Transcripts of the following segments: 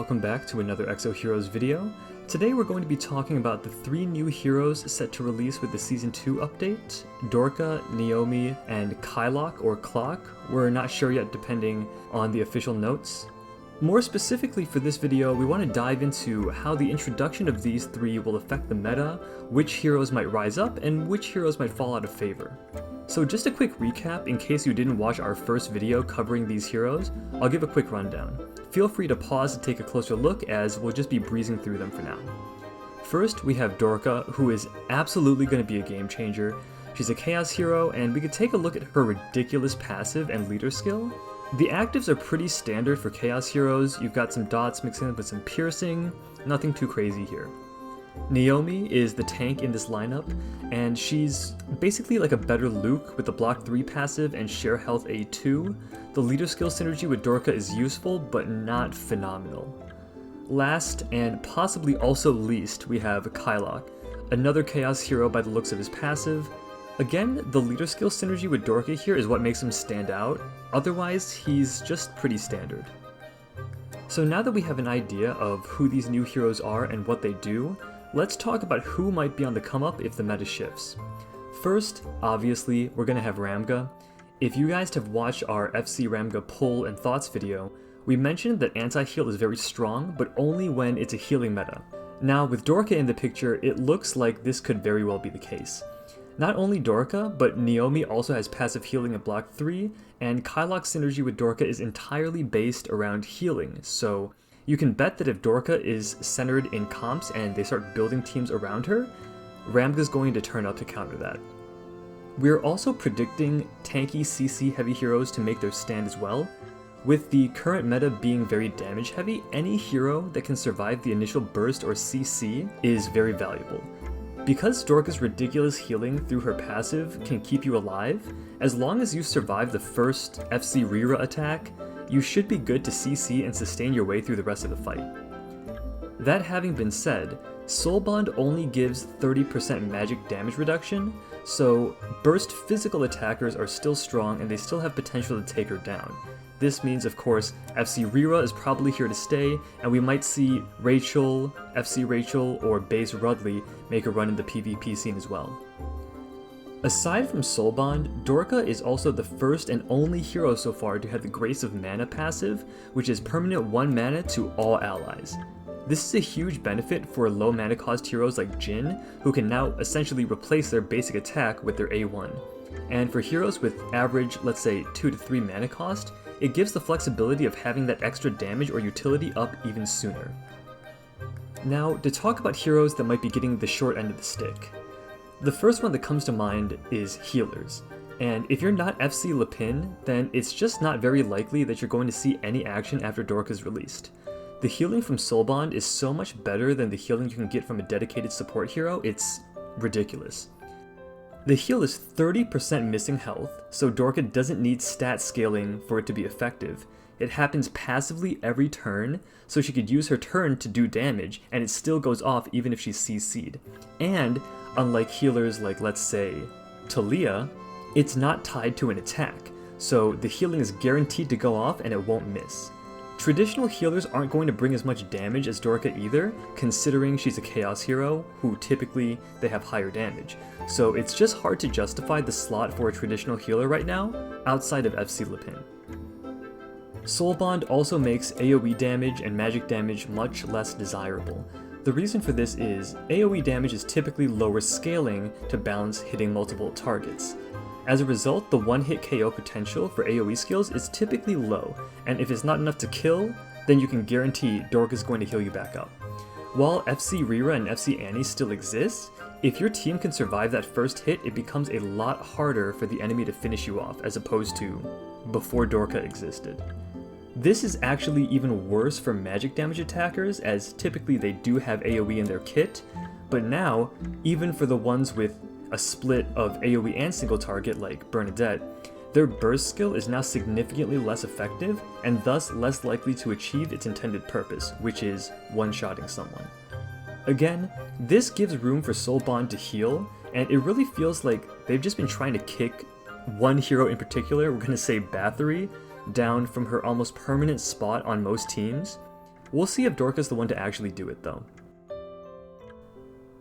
welcome back to another Exo Heroes video. Today we're going to be talking about the 3 new heroes set to release with the Season 2 update: Dorka, Neomi, and Kylock or Clock. We're not sure yet depending on the official notes. More specifically for this video, we want to dive into how the introduction of these 3 will affect the meta, which heroes might rise up, and which heroes might fall out of favor. So just a quick recap in case you didn't watch our first video covering these heroes, I'll give a quick rundown. Feel free to pause to take a closer look as we'll just be breezing through them for now. First, we have Dorka, who is absolutely going to be a game changer. She's a chaos hero, and we could take a look at her ridiculous passive and leader skill. The actives are pretty standard for chaos heroes. You've got some dots mixed in with some piercing, nothing too crazy here. Neomi is the tank in this lineup, and she's basically like a better Luke with the block 3 passive and share health A2. The leader skill synergy with Dorka is useful, but not phenomenal. Last, and possibly also least, we have Kylock, another chaos hero by the looks of his passive. Again, the leader skill synergy with Dorka here is what makes him stand out, otherwise he's just pretty standard. So now that we have an idea of who these new heroes are and what they do, let's talk about who might be on the come up if the meta shifts. First, obviously, we're going to have Ramga. If you guys have watched our FC Ramga pull and thoughts video, we mentioned that anti-heal is very strong, but only when it's a healing meta. Now with Dorka in the picture, it looks like this could very well be the case. Not only Dorka, but Neomi also has passive healing at block 3, and Kylock's synergy with Dorka is entirely based around healing, so you can bet that if Dorka is centered in comps and they start building teams around her, Ramga's going to turn up to counter that. We're also predicting tanky CC heavy heroes to make their stand as well. With the current meta being very damage heavy, any hero that can survive the initial burst or CC is very valuable. Because Dorka's ridiculous healing through her passive can keep you alive, as long as you survive the first FC Rira attack, you should be good to CC and sustain your way through the rest of the fight. That having been said, Soul Bond only gives 30% magic damage reduction, so burst physical attackers are still strong and they still have potential to take her down. This means, of course, FC Rira is probably here to stay, and we might see Rachel, FC Rachel, or Base Rudley make a run in the PvP scene as well. Aside from Soul Bond, Dorka is also the first and only hero so far to have the Grace of Mana passive, which is permanent 1 mana to all allies. This is a huge benefit for low mana cost heroes like Jhin, who can now essentially replace their basic attack with their A1. And for heroes with average, let's say 2 to 3 mana cost, it gives the flexibility of having that extra damage or utility up even sooner. Now, to talk about heroes that might be getting the short end of the stick. The first one that comes to mind is healers, and if you're not FC Lepin, then it's just not very likely that you're going to see any action after Dorka's released. The healing from Soul Bond is so much better than the healing you can get from a dedicated support hero, it's ridiculous. The heal is 30% missing health, so Dorka doesn't need stat scaling for it to be effective. It happens passively every turn, so she could use her turn to do damage, and it still goes off even if she's CC'd. And, unlike healers like, let's say, Talia, it's not tied to an attack, so the healing is guaranteed to go off and it won't miss. Traditional healers aren't going to bring as much damage as Dorka either, considering she's a chaos hero, who typically they have higher damage. So it's just hard to justify the slot for a traditional healer right now, outside of FC Lepin. Soul Bond also makes AoE damage and magic damage much less desirable. The reason for this is, AoE damage is typically lower scaling to balance hitting multiple targets. As a result, the one-hit KO potential for AoE skills is typically low, and if it's not enough to kill, then you can guarantee Dorka is going to heal you back up. While FC Rira and FC Annie still exist, if your team can survive that first hit, it becomes a lot harder for the enemy to finish you off, as opposed to before Dorka existed. This is actually even worse for magic damage attackers, as typically they do have AoE in their kit, but now, even for the ones with a split of AoE and single target like Bernadette, their burst skill is now significantly less effective and thus less likely to achieve its intended purpose, which is one-shotting someone. Again, this gives room for Soul Bond to heal, and it really feels like they've just been trying to kick one hero in particular, we're going to say Bathory, down from her almost permanent spot on most teams. We'll see if Dorka's the one to actually do it though.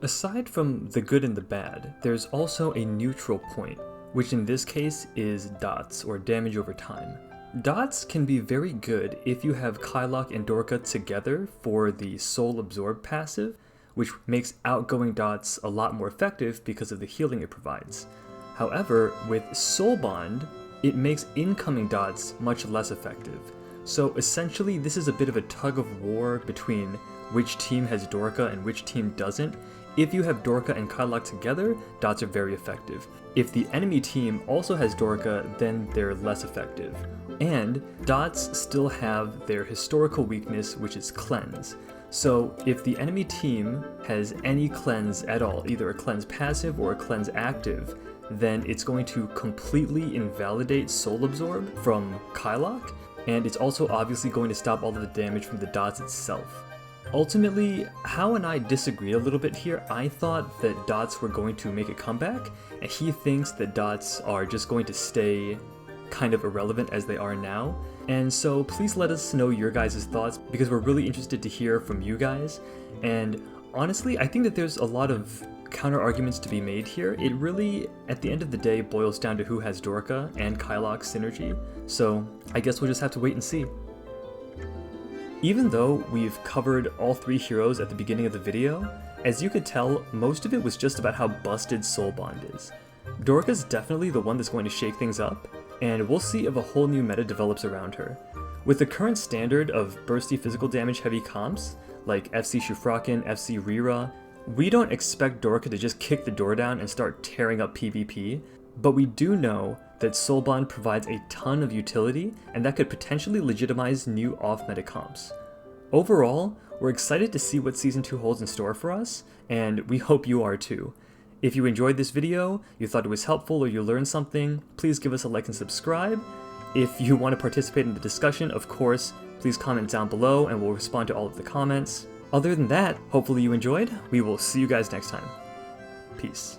Aside from the good and the bad, there's also a neutral point, which in this case is dots, or damage over time. Dots can be very good if you have Kylock and Dorka together for the Soul Absorb passive, which makes outgoing dots a lot more effective because of the healing it provides. However, with Soul Bond, it makes incoming dots much less effective. So essentially this is a bit of a tug of war between which team has Dorka and which team doesn't. If you have Dorka and Kylock together, dots are very effective. If the enemy team also has Dorka, then they're less effective. And dots still have their historical weakness, which is cleanse. So if the enemy team has any cleanse at all, either a cleanse passive or a cleanse active, then it's going to completely invalidate Soul Absorb from Kylock, and it's also obviously going to stop all of the damage from the dots itself. Ultimately, How and I disagreed a little bit here. I thought that dots were going to make a comeback, and he thinks that dots are just going to stay kind of irrelevant as they are now. And so please let us know your guys' thoughts, because we're really interested to hear from you guys. And honestly, I think that there's a lot of counter arguments to be made here. It really, at the end of the day, boils down to who has Dorka and Kylock's synergy. So I guess we'll just have to wait and see. Even though we've covered all three heroes at the beginning of the video, as you could tell, most of it was just about how busted Soul Bond is. Dorka's definitely the one that's going to shake things up, and we'll see if a whole new meta develops around her. With the current standard of bursty physical damage heavy comps, like FC Shufraken, FC Rira, we don't expect Dorka to just kick the door down and start tearing up PvP, but we do know that Soul Bond provides a ton of utility, and that could potentially legitimize new off-meta comps. Overall, we're excited to see what Season 2 holds in store for us, and we hope you are too. If you enjoyed this video, you thought it was helpful, or you learned something, please give us a like and subscribe. If you want to participate in the discussion, of course, please comment down below and we'll respond to all of the comments. Other than that, hopefully you enjoyed. We will see you guys next time. Peace.